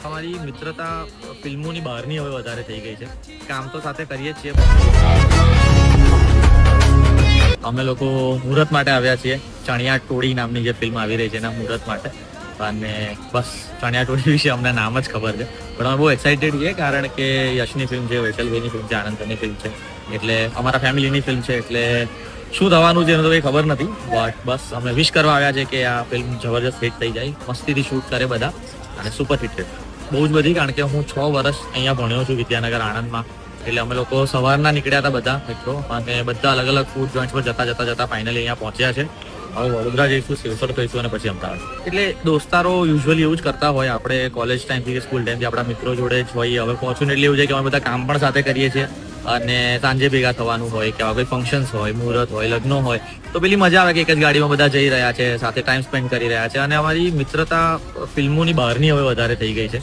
અમારી મિત્રતા ફિલ્મોની બહારની હવે વધારે થઈ ગઈ છે. કામ તો સાથે કરીએ જ છીએ. અમે લોકો મુહૂર્ત માટે આવ્યા છીએ. ચણિયા ટોળી નામની જે ફિલ્મ આવી રહી છે એના મુહૂર્ત માટે. અને બસ ચણિયા ટોળી વિશે અમને નામ જ ખબર છે, પણ અમે બહુ એક્સાઇટેડ છીએ કારણ કે યશની ફિલ્મ છે, વૈસલભાઈની ફિલ્મ છે, આનંદની ફિલ્મ છે, એટલે અમારા ફેમિલીની ફિલ્મ છે, એટલે શું થવાનું છે એનું તો કંઈ ખબર નથી. બટ બસ અમે વિશ કરવા આવ્યા છે કે આ ફિલ્મ જબરજસ્ત હિટ થઈ જાય, મસ્તીથી શૂટ કરે બધા અને સુપર હિટ છે. બહુ જ બધી, કારણ કે હું 6 વર્ષ અહીંયા ભણ્યો છું વિદ્યાનગર આણંદમાં, એટલે અમે લોકો સવારના નીકળ્યા હતા બધા મિત્રો, અને બધા અલગ અલગ ફૂડ જોઈન્ટ પર જતા ફાઇનલી અહીંયા પહોંચ્યા છે. હવે વડોદરા જઈશું, સિવસર થઈશું અને પછી અમદાવાદ. એટલે દોસ્તારો યુઝ્યુઅલી એવું જ કરતા હોય, આપણે કોલેજ ટાઈમથી કે સ્કૂલ ટાઈમથી આપણા મિત્રો જોડે જ હોય. હવે પહોંચું એટલે એવું છે કે અમે બધા કામ પણ સાથે કરીએ છીએ, અને સાંજે ભેગા થવાનું હોય કે કોઈ ફંક્શન્સ હોય, મુહૂર્ત હોય, લગ્ન હોય, તો પેલી મજા આવે કે એક જ ગાડીમાં બધા જઈ રહ્યા છે, સાથે ટાઈમ સ્પેન્ડ કરી રહ્યા છે. અને અમારી મિત્રતા ફિલ્મોની બહારની હવે વધારે થઈ ગઈ છે.